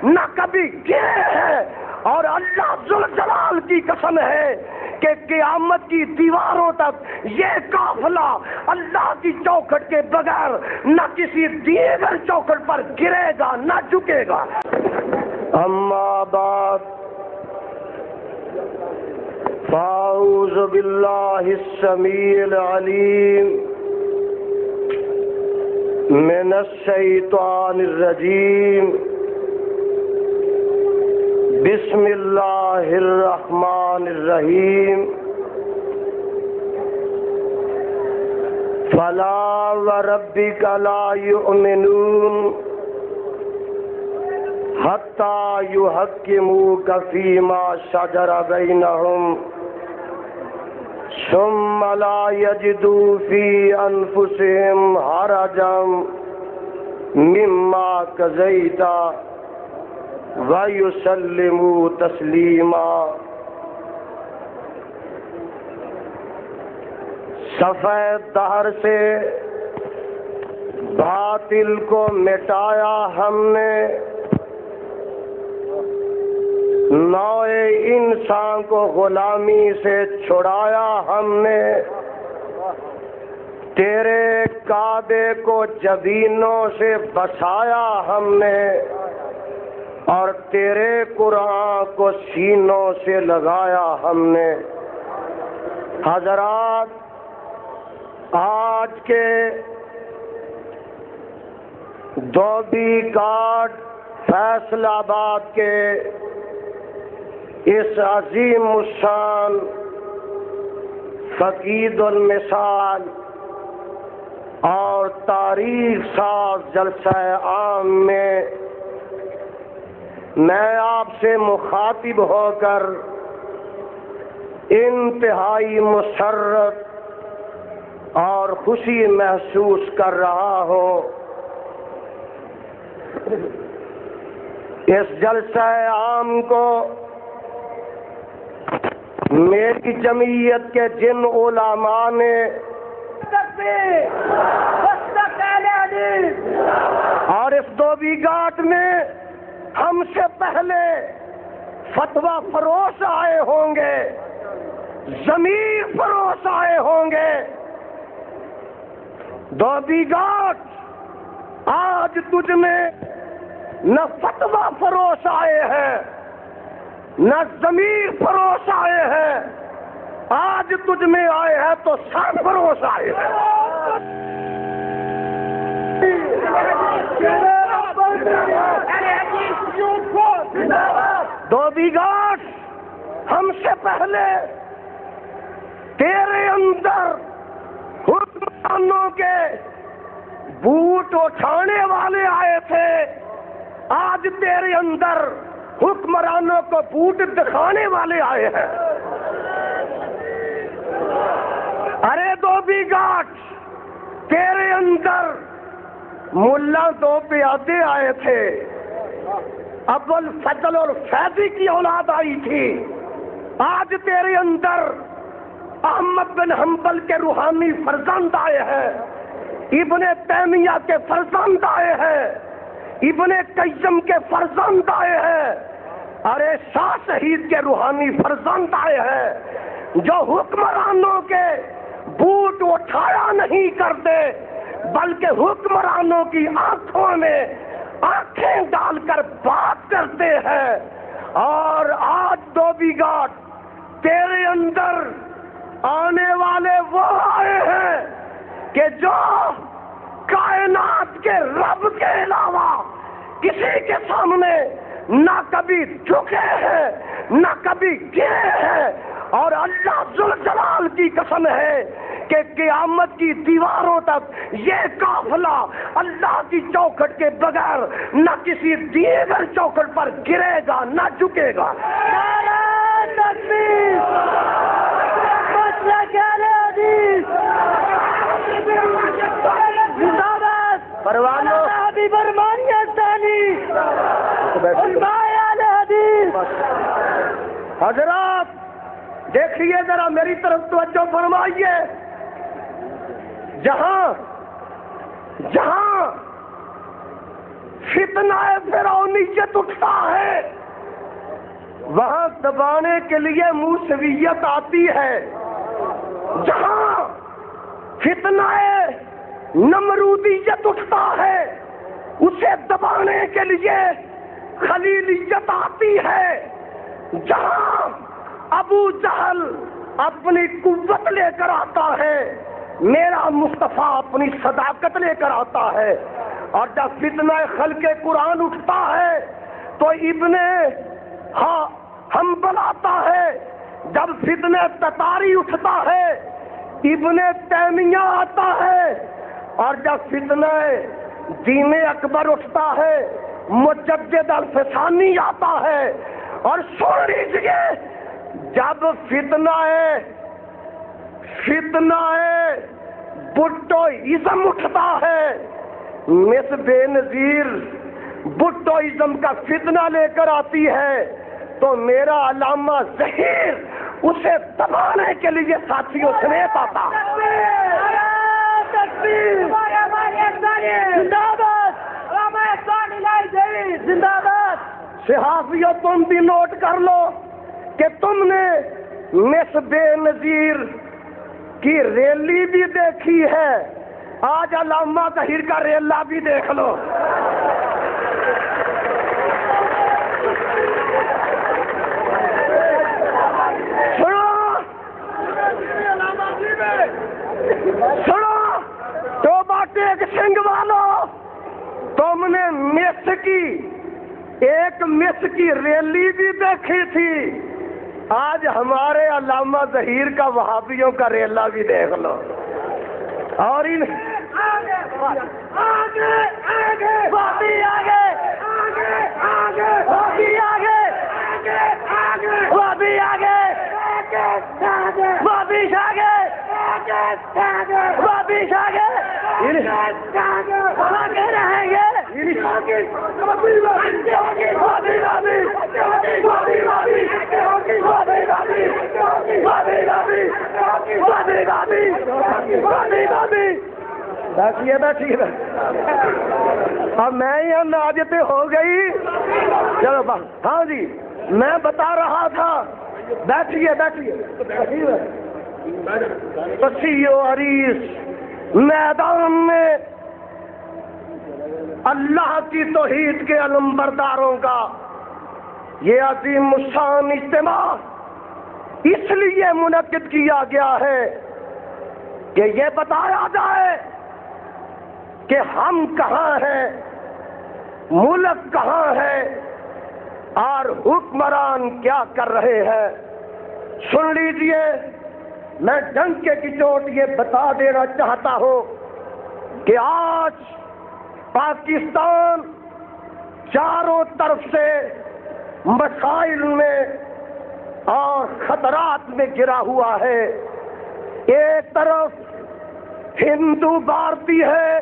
نہ کبھی گرے ہیں، اور اللہ ذوالجلال کی قسم ہے کہ قیامت کی دیواروں تک یہ قافلہ اللہ کی چوکھٹ کے بغیر نہ کسی دیگر چوکھٹ پر گرے گا نہ جھکے گا۔ اما بعد فاعوذ باللہ السمیع العلیم من الشیطان الرجیم، بسم اللہ الرحمن الرحیم۔ فلا وربک لا یؤمنون حتی یحکموک فیما شجر بینہم ثم لا یجدوا فی انفسہم حرجا مما قضیت وَيُسَلِّمُوا تَسْلِيمًا۔ صفحہ دہر سے باطل کو مٹایا ہم نے، نوع انسان کو غلامی سے چھڑایا ہم نے، تیرے کعبے کو جبینوں سے بسایا ہم نے، اور تیرے قرآن کو سینوں سے لگایا ہم نے۔ حضرات، آج کے دھوبی گھاٹ فیصل آباد کے اس عظیم الشان فقید المثال اور تاریخ ساز جلسہ عام میں میں آپ سے مخاطب ہو کر انتہائی مسرت اور خوشی محسوس کر رہا ہوں۔ اس جلسہ عام کو میری جمعیت کے جن علماء نے اور اس دھوبی گھاٹ میں ہم سے پہلے فتویٰ فروش آئے ہوں گے، ضمیر فروش آئے ہوں گے، دھوبی گھاٹ آج تجھ میں نہ فتویٰ فروش آئے ہیں نہ ضمیر فروش آئے ہیں، آج تجھ میں آئے ہیں تو سر فروش آئے ہیں۔ دھوبی گھاٹ ہم سے پہلے تیرے اندر حکمرانوں کے بوٹ اٹھانے والے آئے تھے، آج تیرے اندر حکمرانوں کو بوٹ دکھانے والے آئے ہیں۔ ارے دھوبی گھاٹ، تیرے اندر ملا دو پیادے آئے تھے، ابوال فضل اور فیضی کی اولاد آئی تھی، آج تیرے اندر احمد بن حنبل کے روحانی فرزند آئے ہیں، ابن تیمیہ کے فرزند آئے ہیں، ابن قیم کے فرزند آئے ہیں، ارے شاہ شہید کے روحانی فرزند آئے ہیں، جو حکمرانوں کے بوٹ اٹھایا نہیں کرتے بلکہ حکمرانوں کی آنکھوں میں آنکھیں ڈال کر بات کرتے ہیں۔ اور آج دھوبی گھاٹ تیرے اندر آنے والے وہ آئے ہیں کہ جو کائنات کے رب کے علاوہ کسی کے سامنے نہ کبھی جھکے ہیں نہ کبھی گرے ہیں، اور اللہ ذوالجلال کی قسم ہے کہ قیامت کی دیواروں تک یہ قافلہ اللہ کی چوکھٹ کے بغیر نہ کسی دیگر چوکھٹ پر گرے گا نہ جھکے گا۔ نعرہ تکبیر، پروانوں حضرات دیکھیے ذرا میری طرف توجہ فرمائیے، جہاں فتنہ فرعونیت اٹھتا ہے، وہاں دبانے کے لیے موسویت آتی ہے۔ جہاں فتنہ نمرودیت اٹھتا ہے، اسے دبانے کے لیے خلیلیت آتی ہے۔ جہاں ابو جہل اپنی قوت لے کر آتا ہے، میرا مصطفیٰ اپنی صداقت لے کر آتا ہے۔ اور جب فتنہ خلق قرآن اٹھتا ہے تو ابن حنبل آتا ہے، جب فتنہ تتاری اٹھتا ہے ابن تیمیہ آتا ہے، اور جب فتنہ دین اکبر اٹھتا ہے مجدد الفسانی آتا ہے۔ اور سن لیجیے، جب فتنہ بھٹوازم اٹھتا ہے، مس بے نظیر بھٹوازم کا فتنہ لے کر آتی ہے، تو میرا علامہ ظہیر اسے دبانے کے لیے ساتھیوں سمیت آتا صحافیوں تم بھی نوٹ کر لو کہ تم نے مس بے نظیر کی ریلی بھی دیکھی ہے، آج علامہ ظہیر کا ریلا بھی دیکھ لو۔ سنو توبہ ٹیک سنگھ والو، تم نے مس کی ریلی بھی دیکھی تھی، آج ہمارے علامہ ظہیر کا وہابیوں کا ریلا بھی دیکھ لو۔ اور ان بیٹھیے اب میں یہ ناجتے ہو گئی، چلو ہاں جی میں بتا رہا تھا، بیٹھیے وسیع و عریض میدان میں اللہ کی توحید کے علمبرداروں کا یہ عظیم الشان اجتماع اس لیے منعقد کیا گیا ہے کہ یہ بتایا جائے کہ ہم کہاں ہیں، ملک کہاں ہے، اور حکمران کیا کر رہے ہیں۔ سن لیجئے، میں ڈنکے کی چوٹ یہ بتا دینا چاہتا ہوں کہ آج پاکستان چاروں طرف سے مسائل میں اور خطرات میں گرا ہوا ہے۔ ایک طرف ہندو بھارتی ہے،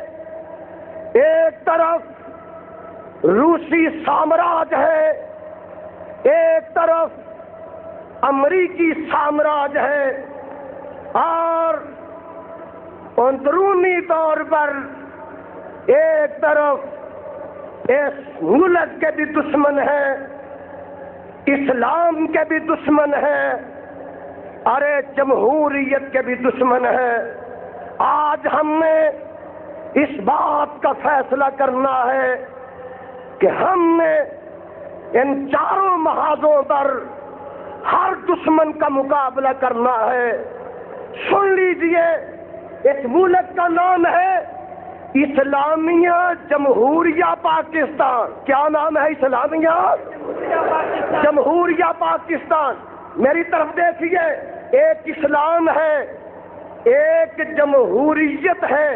ایک طرف روسی سامراج ہے، ایک طرف امریکی سامراج ہے، اور اندرونی طور پر ایک طرف اس ملک کے بھی دشمن ہیں، اسلام کے بھی دشمن ہیں، ارے جمہوریت کے بھی دشمن ہیں۔ آج ہم نے اس بات کا فیصلہ کرنا ہے کہ ہم نے ان چاروں محاذوں پر ہر دشمن کا مقابلہ کرنا ہے۔ سن لیجئے، اس ملک کا نام ہے اسلامیہ جمہوریہ پاکستان۔ کیا نام ہے؟ اسلامیہ جمہوریہ پاکستان۔ میری طرف دیکھیے، ایک اسلام ہے، ایک جمہوریت ہے،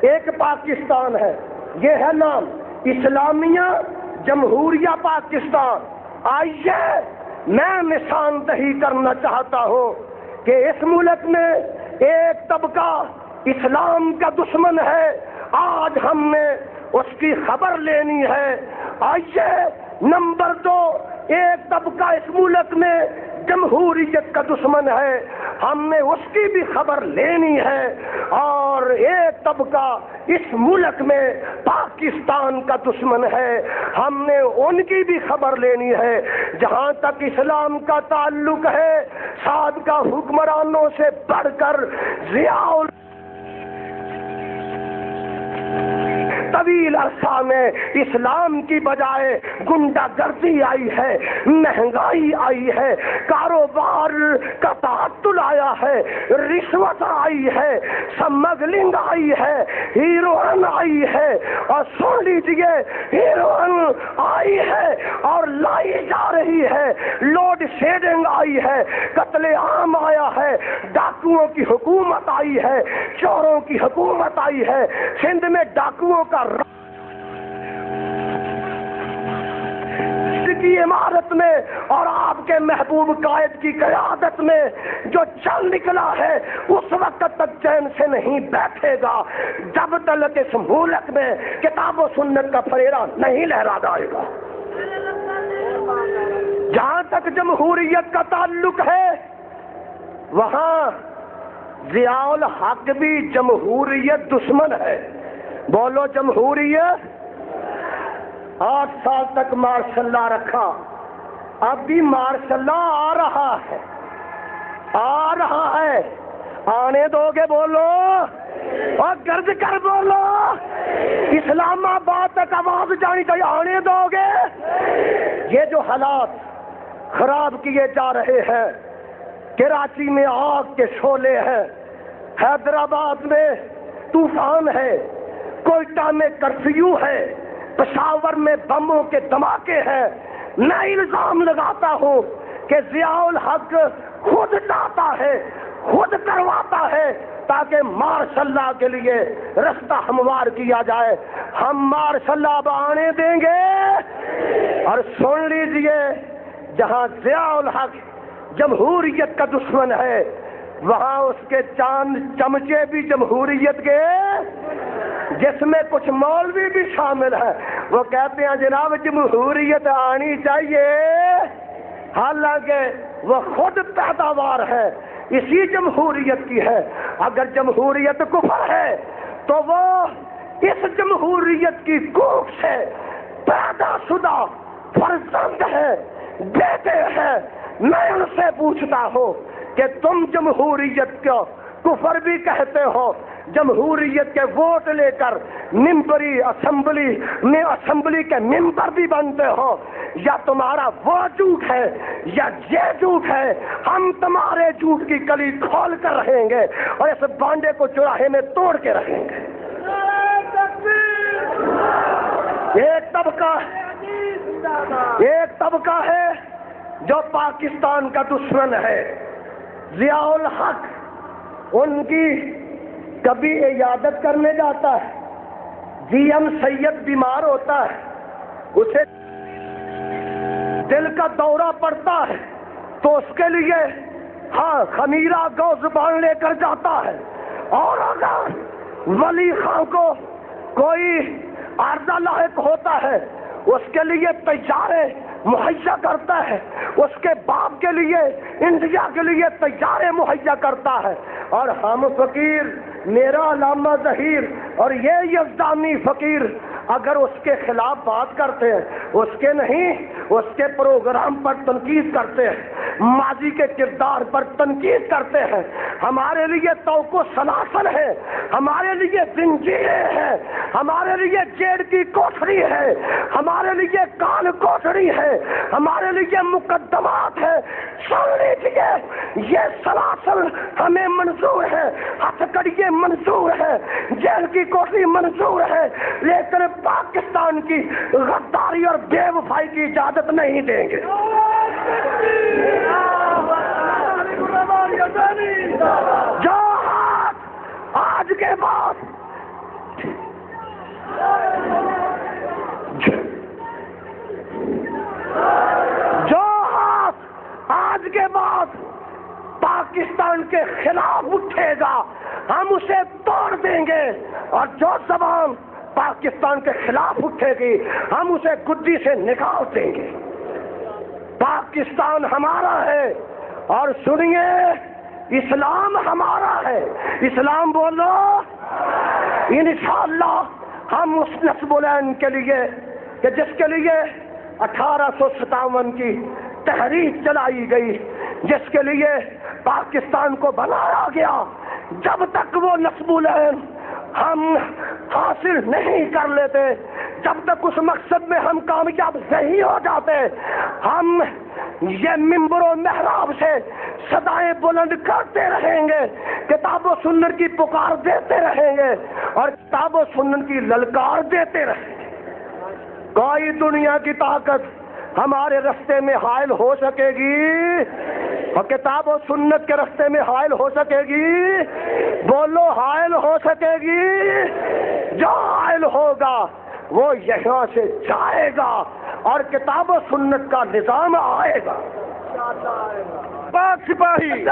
ایک پاکستان ہے، یہ ہے نام اسلامیہ جمہوریہ پاکستان۔ آئیے میں نشاندہی کرنا چاہتا ہوں کہ اس ملک میں ایک طبقہ اسلام کا دشمن ہے، آج ہم نے اس کی خبر لینی ہے۔ آئیے نمبر 2 ایک طبقہ اس ملک میں جمہوریت کا دشمن ہے، ہم نے اس کی بھی خبر لینی ہے، اور ایک طبقہ اس ملک میں پاکستان کا دشمن ہے، ہم نے ان کی بھی خبر لینی ہے۔ جہاں تک اسلام کا تعلق ہے، سابقہ حکمرانوں سے بڑھ کر ضیاء طویل عرصہ میں اسلام کی بجائے گنڈا گردی آئی ہے، مہنگائی آئی ہے، کاروبار کا تعطل آیا ہے، رشوت آئی ہے، سمگلنگ آئی ہے، ہیروئن آئی ہے، اور سن لیجیے ہیروئن آئی ہے اور لائی جا رہی ہے، لوڈ شیڈنگ آئی ہے، قتل عام آیا ہے، ڈاکوؤں کی حکومت آئی ہے، چوروں کی حکومت آئی ہے، سندھ میں ڈاکوؤں کا کی عمارت میں اور آپ کے محبوب قائد کی قیادت میں جو چل نکلا ہے اس وقت تک چین سے نہیں بیٹھے گا جب تک اس ملک میں کتاب و سنت کا فریرہ نہیں لہرا جائے گا۔ جہاں تک جمہوریت کا تعلق ہے، وہاں ضیاء الحق بھی جمہوریت دشمن ہے۔ بولو جمہوریت۔ 8 سال تک مارشل لا رکھا، اب بھی مارشل لا آ رہا ہے، آنے دو گے؟ بولو اور گرج کر بولو، اسلام آباد تک آواز جانی چاہیے، آنے دو گے؟ یہ جو حالات خراب کیے جا رہے ہیں، کراچی میں آگ کے شعلے ہیں، حیدرآباد میں طوفان ہے، کوئٹہ میں کرفیو ہے، پشاور میں بموں کے دھماکے ہیں۔ میں الزام لگاتا ہوں کہ ضیاء الحق خود چاہتا ہے، خود کرواتا ہے تاکہ مارشل لا کے لیے رستہ ہموار کیا جائے۔ ہم مارشل لا اب آنے دیں گے؟ اور سن لیجئے، جہاں ضیاء الحق جمہوریت کا دشمن ہے، وہاں اس کے چاند چمچے بھی جمہوریت کے، جس میں کچھ مولوی بھی شامل ہیں، وہ کہتے ہیں جناب جمہوریت آنی چاہیے، حالانکہ وہ خود پیداوار ہے اسی جمہوریت کی ہے۔ اگر جمہوریت کفر ہے تو وہ اس جمہوریت کی کوکھ سے پیدا شدہ فرزند ہے، بیٹے ہیں۔ میں ان سے پوچھتا ہوں کہ تم جمہوریت کو کفر بھی کہتے ہو، جمہوریت کے ووٹ لے کر ممبری اسمبلی کے ممبر بھی بنتے ہو، یا تمہارا وہ جھوٹ ہے یا یہ جھوٹ ہے؟ ہم تمہارے جھوٹ کی کلی کھول کر رہیں گے اور اس بانڈے کو چوراہے میں توڑ کے رہیں گے۔ ایک طبقہ ہے جو پاکستان کا دشمن ہے، ضیاء الحق ان کی کبھی عیادت کرنے جاتا ہے، جی ایم سید بیمار ہوتا ہے، اسے دل کا دورہ پڑتا ہے تو اس کے لیے خمیرہ گو زبان لے کر جاتا ہے، اور اگر ولی خان کو کوئی عارضہ لاحق ہوتا ہے اس کے لیے طیارے مہیا کرتا ہے، اس کے باپ کے لیے انڈیا کے لیے طیارے مہیا کرتا ہے۔ اور ہم فقیر، میرا علامہ ظہیر اور یہ یزدانی فقیر اگر اس کے خلاف بات کرتے ہیں، اس کے نہیں، اس کے پروگرام پر تنقید کرتے ہیں، ماضی کے کردار پر تنقید کرتے ہیں، ہمارے لیے توق و سلاسل ہے، ہمارے لیے زنجیریں ہیں، ہمارے لیے جیل کی کوٹھری ہے، ہمارے لیے کان کوٹھری ہے، ہمارے لیے مقدمات ہے۔ سن لیجیے، یہ سلاسل ہمیں منظور ہے، ہتھکڑیے منظور ہے، جیل کی کوٹھری منظور ہے، لیکن پاکستان کی غداری اور بے وفائی کی اجازت نہیں دیں گے۔ جو آج کے بعد پاکستان کے خلاف اٹھے گا ہم اسے توڑ دیں گے، اور جو زبان پاکستان کے خلاف اٹھے گی ہم اسے گدی سے نکال دیں گے۔ پاکستان ہمارا ہے، اور سنیے اسلام ہمارا ہے۔ اسلام بولو۔ انشاءاللہ ہم اس نصب العین کے لیے کہ جس کے لیے 1857 کی تحریک چلائی گئی، جس کے لیے پاکستان کو بنایا گیا، جب تک وہ نصب العین ہم حاصل نہیں کر لیتے، جب تک اس مقصد میں ہم کامیاب نہیں ہو جاتے، ہم یہ منبر و محراب سے صدائیں بلند کرتے رہیں گے، کتاب و سنت کی پکار دیتے رہیں گے، اور کتاب و سنت کی للکار دیتے رہیں گے۔ کوئی دنیا کی طاقت ہمارے رستے میں حائل ہو سکے گی؟ اور کتاب و سنت کے رستے میں حائل ہو سکے گی؟ بولو، حائل ہو سکے گی؟ جو حائل ہوگا وہ یہاں سے جائے گا اور کتاب و سنت کا نظام آئے گا۔ پاک سپاہی